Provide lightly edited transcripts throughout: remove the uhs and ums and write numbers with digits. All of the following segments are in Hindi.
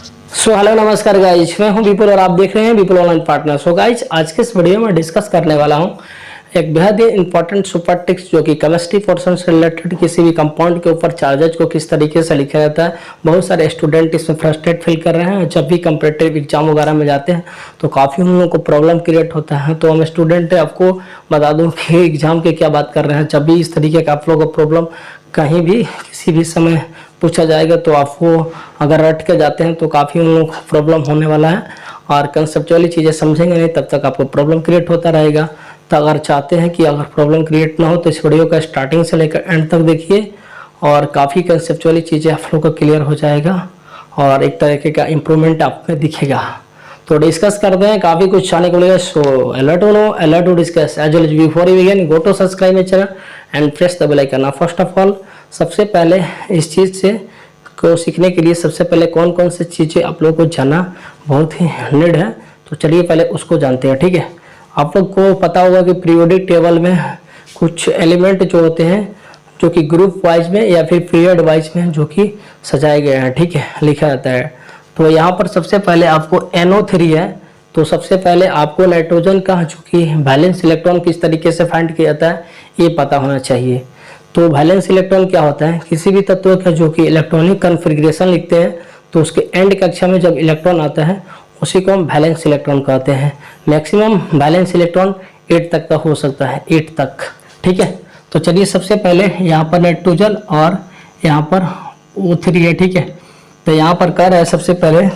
हेलो नमस्कार गाइज, मैं हूं विपुल और आप देख रहे हैं विपुल ऑनलाइन पार्टनर। सो गाइज, आज के इस वीडियो में डिस्कस करने वाला हूं एक बेहद ही इंपॉर्टेंट सुपर टिक्स जो कि केमिस्ट्री पोर्शन से रिलेटेड किसी भी कंपाउंड के ऊपर चार्जेज को किस तरीके से लिखा जाता है। बहुत सारे स्टूडेंट इसमें फ्रस्ट्रेट फील कर रहे हैं। जब भी कंपटीटिव एग्जाम वगैरह में जाते हैं तो काफ़ी उन लोगों को प्रॉब्लम क्रिएट होता है। तो हम स्टूडेंट आपको बता दूँ कि एग्जाम के क्या बात कर रहे हैं। जब भी इस तरीके का आप लोगों को प्रॉब्लम कहीं भी किसी भी समय पूछा जाएगा तो आपको अगर रट के जाते हैं तो काफ़ी उन लोगों को प्रॉब्लम होने वाला है और कंसेप्चुअली चीज़ें समझेंगे नहीं तब तक आपको प्रॉब्लम क्रिएट होता रहेगा। तो अगर चाहते हैं कि अगर प्रॉब्लम क्रिएट ना हो तो इस वीडियो का स्टार्टिंग से लेकर एंड तक देखिए और काफ़ी कंसेप्चुअली चीज़ें आप लोगों को क्लियर हो जाएगा और एक तरीके का इम्प्रूवमेंट आप में दिखेगा। तो डिस्कस करते हैं, काफ़ी कुछ जाने को मिलेगा। So alert to know, alert to discuss as well before you begin go to subscribe my channel and press the bell icon. First of all, सबसे पहले इस चीज़ से को सीखने के लिए सबसे पहले कौन कौन सी चीज़ें आप लोगों को जानना बहुत ही नीड है, तो चलिए पहले उसको जानते हैं। ठीक है, आप लोग को पता होगा कि पीरियोडिक टेबल में कुछ एलिमेंट जो होते हैं जो कि ग्रुप वाइज में या फिर पीरियड वाइज में जो कि सजाए गए हैं, ठीक है, लिखा जाता है। तो यहाँ पर सबसे पहले आपको NO3 है, तो सबसे पहले आपको नाइट्रोजन का जो कि वैलेंस इलेक्ट्रॉन किस तरीके से फाइंड किया जाता है ये पता होना चाहिए। तो वैलेंस इलेक्ट्रॉन क्या होता है, किसी भी तत्व का जो कि इलेक्ट्रॉनिक कन्फिग्रेशन लिखते हैं तो उसके एंड कक्षा में जब इलेक्ट्रॉन आता है उसी को हम वैलेंस इलेक्ट्रॉन कहते हैं। मैक्सिमम वैलेंस इलेक्ट्रॉन 8 तक का हो सकता है, 8 तक। ठीक है, तो चलिए सबसे पहले यहाँ पर नाइट्रोजन और यहाँ पर O3 है। ठीक है, तो यहाँ पर कह रहा है सबसे पहले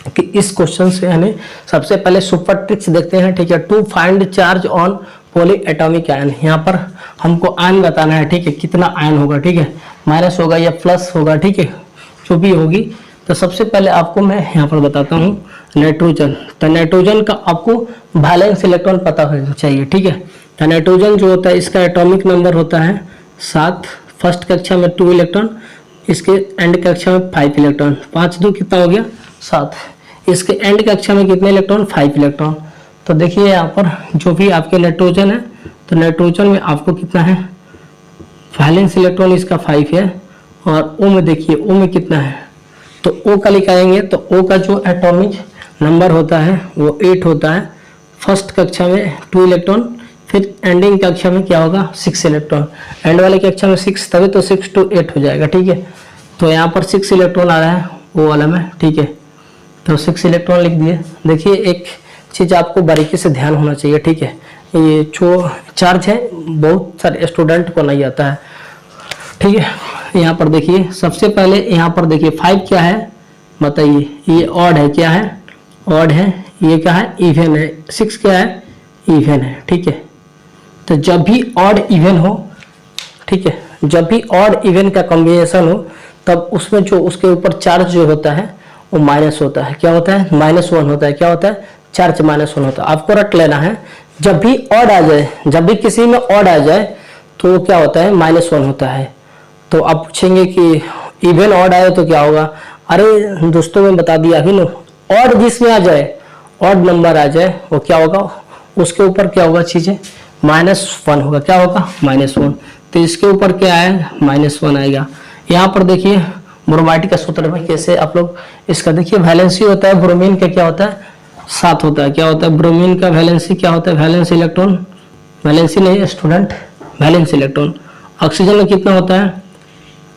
कि इस क्वेश्चन से यानी सबसे पहले सुपर ट्रिक्स देखते हैं। ठीक है, to find charge on poly atomic ion. यहाँ पर हमको आयन बताना है। ठीक है, कितना आयन होगा, ठीक है, माइनस होगा या प्लस होगा, ठीक है, जो भी होगी। तो सबसे पहले आपको मैं यहाँ पर बताता हूँ नाइट्रोजन। तो नाइट्रोजन का आपको वैलेंस इलेक्ट्रॉन पता होना चाहिए। ठीक है, तो नाइट्रोजन जो होता है इसका एटॉमिक नंबर होता है 7, फर्स्ट कक्षा में 2 इलेक्ट्रॉन, इसके एंड कक्षा में 5 इलेक्ट्रॉन, 5 2 कितना हो गया 7, इसके एंड कक्षा में कितने इलेक्ट्रॉन 5 इलेक्ट्रॉन। तो देखिए यहाँ पर जो भी आपके नाइट्रोजन है तो नाइट्रोजन में आपको कितना है, वैलेंस इलेक्ट्रॉन इसका 5 है और O में देखिए O में कितना है, तो O का लिखाएंगे तो O का जो एटॉमिक नंबर होता है वो 8 होता है। फर्स्ट कक्षा में 2 इलेक्ट्रॉन, फिर एंडिंग कक्षा में क्या होगा 6 इलेक्ट्रॉन, एंड वाले कक्षा में 6, तभी तो 6 to 8 हो जाएगा। ठीक है, तो यहाँ पर 6 इलेक्ट्रॉन आ रहा है O वाला में। ठीक है, तो 6 इलेक्ट्रॉन लिख दिए। देखिए एक चीज़ आपको बारीकी से ध्यान होना चाहिए। ठीक है, ये जो चार्ज है बहुत सारे स्टूडेंट को नहीं आता है। ठीक है, यहाँ पर देखिए सबसे पहले यहाँ पर देखिए 5 क्या है बताइए, ये ऑड है, क्या है ऑड है, ये क्या है इवन है, 6 क्या है इवन है। ठीक है, तो जब भी ऑड इवन हो, ठीक है, जब भी ऑड इवन का कॉम्बिनेशन हो तब उसमें जो उसके ऊपर चार्ज जो होता है वो माइनस होता है। क्या होता है -1 होता है। क्या होता है चार्ज -1 होता है। आपको रट लेना है, जब भी ऑड आ जाए, जब भी किसी में ऑड आ जाए तो क्या होता है -1 होता है। तो आप पूछेंगे कि इवन ऑड आए तो क्या होगा, अरे दोस्तों मैं बता दिया अभी ना, ऑड जिसमें आ जाए, ऑड नंबर आ जाए वो क्या होगा, उसके ऊपर क्या होगा चीज़ें -1 होगा। क्या होगा -1, तो इसके ऊपर क्या है -1 आएगा। यहाँ पर देखिए ब्रोमाइड का सूत्र में कैसे आप लोग इसका देखिए, वैलेंसी होता है ब्रोमीन का क्या होता है 7 होता है। क्या होता है ब्रोमीन का वैलेंसी क्या होता है, वैलेंस इलेक्ट्रॉन, वैलेंसी नहीं स्टूडेंट, वैलेंस इलेक्ट्रॉन। ऑक्सीजन में कितना होता है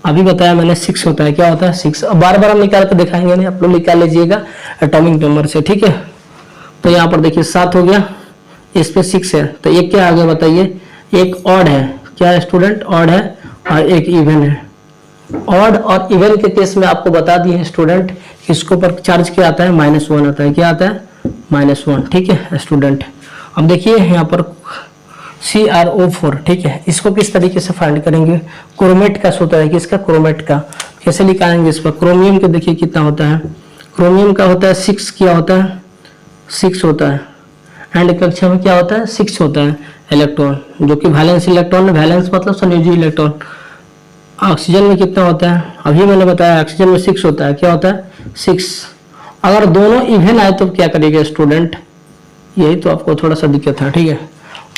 अभी बताया मैंने 6 होता है। क्या होता है 6, अब बार बार हम निकाल कर दिखाएंगे नहीं, आप लोग निकाल लीजिएगा एटॉमिक नंबर से। ठीक है, तो यहाँ पर देखिए 7 हो गया, इस पे 6 है, तो एक क्या आ गया बताइए, एक ऑड है। क्या स्टूडेंट ऑड है और एक इवन है। ऑड और इवन के केस में आपको बता दिए स्टूडेंट, इसके ऊपर चार्ज क्या आता है -1 आता है। क्या आता है -1। ठीक है स्टूडेंट, अब देखिए यहाँ पर CrO4। ठीक है, इसको किस तरीके से फाइंड करेंगे, क्रोमेट का सूत्र है, किसका क्रोमेट का, कैसे निकालेंगे इस पर। क्रोमियम के देखिए कितना होता है, क्रोमियम का होता है 6, क्या होता है 6 होता है, एंड कक्षा में क्या होता है 6 होता है इलेक्ट्रॉन, जो कि वैलेंस इलेक्ट्रॉन, वैलेंस मतलब संयोजी इलेक्ट्रॉन। ऑक्सीजन में कितना होता है, अभी मैंने बताया ऑक्सीजन में 6 होता है। क्या होता है 6। अगर दोनों इवन आए तो क्या करेंगे स्टूडेंट, यही तो आपको थोड़ा सा दिक्कत है। ठीक है,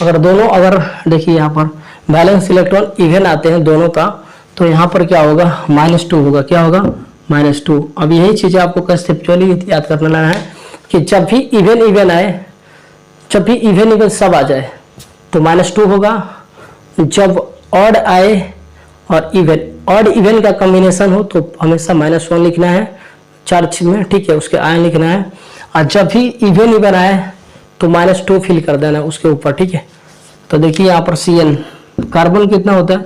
अगर दोनों, अगर देखिए यहाँ पर वैलेंस इलेक्ट्रॉन इवन आते हैं दोनों का, तो यहाँ पर क्या होगा -2 होगा। क्या होगा -2। अब यही चीज़ें आपको कंसेप्चुअली याद करना है कि जब भी इवन आए, जब भी इवन सब आ जाए तो -2 होगा। जब ऑड आए और ऑड इवन का कॉम्बिनेशन हो तो हमेशा -1 लिखना है 4 चीज में, ठीक है, उसके आयन लिखना है। और जब भी इवन आए तो -2 फिल कर देना उसके ऊपर, ठीक है। तो देखिए यहाँ पर CN, कार्बन कितना होता है,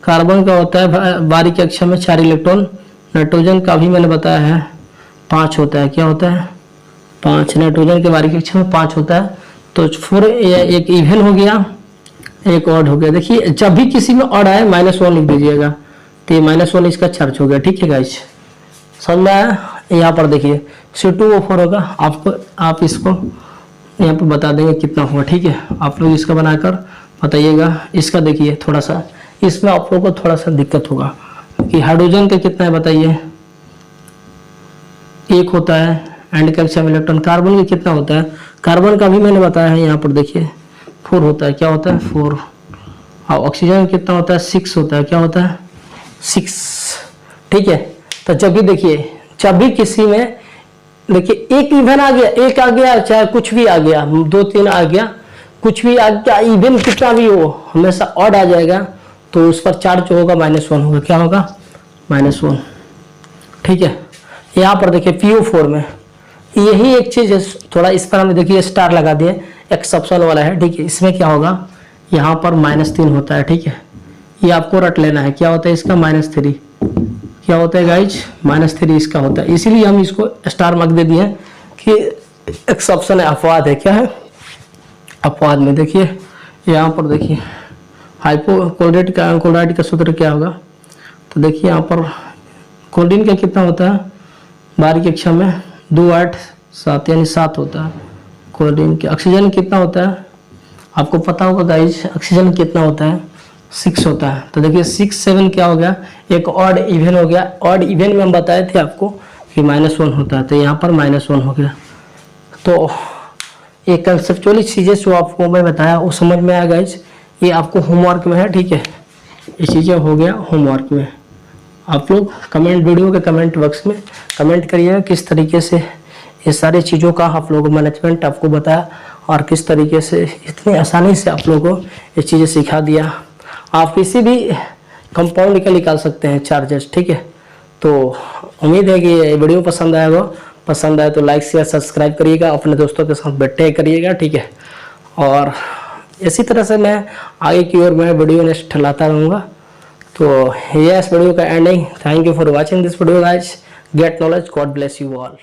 कार्बन का होता है बारीक कक्षा में 4 इलेक्ट्रॉन। नाइट्रोजन का भी मैंने बताया है 5 होता है, क्या होता है 5, नाइट्रोजन के बारीक कक्षा में 5 होता है। तो 4 एक इवन हो गया, एक ऑड हो गया। देखिए जब भी किसी में ऑड आए -1 लिख दीजिएगा, तो ये -1 इसका चार्ज हो गया, ठीक है गाइस, समझ में आया। यहाँ पर देखिए C2O4 होगा, आप इसको यहाँ पर बता देंगे कितना होगा, ठीक है। आप लोग इसका बनाकर बताइएगा। इसका देखिए थोड़ा सा, इसमें आप लोगों को थोड़ा सा दिक्कत होगा कि हाइड्रोजन का कितना है बताइए, 1 होता है एंड कक्षा में इलेक्ट्रॉन। कार्बन का कितना होता है, कार्बन का भी मैंने बताया है, यहाँ पर देखिए 4 होता है, क्या होता है 4। और ऑक्सीजन कितना होता है 6 होता है, क्या होता है 6, ठीक है। तो जब भी देखिए, जब भी किसी में देखिए एक इवन आ गया, एक आ गया, चाहे कुछ भी आ गया, 2 3 आ गया, कुछ भी आ गया, इवन कितना भी हो, हमेशा ऑड आ जाएगा तो उस पर चार्ज जो होगा -1 होगा, क्या होगा -1, ठीक है। यहाँ पर देखिए PO4 में यही एक चीज है, थोड़ा इस पर हम देखिए स्टार लगा दिए, एक्सेप्शन वाला है, ठीक है। इसमें क्या होगा, यहाँ पर -3 होता है, ठीक है। ये आपको रट लेना है, क्या होता है इसका -3, क्या होता है गाइज -3 इसका होता है। इसीलिए हम इसको स्टार मार्क दे दिए कि एक्सेप्शन है, अपवाद है, क्या है अपवाद में। देखिए यहाँ पर देखिए हाइपोक्लोराइड का सूत्र क्या होगा, तो देखिए यहाँ पर क्लोरीन का कितना होता है बारीक कक्षा में 2 8 7 यानी 7 होता है क्लोरीन के। ऑक्सीजन कितना होता है आपको पता होगा गाइज, ऑक्सीजन कितना होता है 6 होता है। तो देखिए 6 7 क्या हो गया, एक ऑड इवन हो गया। ऑड इवन में हम बताए थे आपको कि -1 होता है, तो यहाँ पर -1 हो गया। तो ये कंसेप्चुअली चीज़ें जो आपको मैं बताया वो समझ में आया गाइज, ये आपको होमवर्क में है, ठीक है। ये चीज़ें हो गया होमवर्क में। आप लोग वीडियो के कमेंट बॉक्स में कमेंट करिएगा किस तरीके से ये सारी चीज़ों का आप लोगों को मैनेजमेंट आपको बताया और किस तरीके से इतनी आसानी से आप लोगों को ये चीज़ें सिखा दिया। आप किसी भी कंपाउंड का निकाल सकते हैं चार्जेस, ठीक है। तो उम्मीद है कि ये वीडियो पसंद आएगा, पसंद आए तो लाइक शेयर सब्सक्राइब करिएगा, अपने दोस्तों के साथ बैठे करिएगा, ठीक है। और इसी तरह से मैं आगे की ओर मैं वीडियो नेक्स्ट लाता रहूँगा। तो ये इस वीडियो का ending. Thank you for watching this video guys, get knowledge, God bless you all.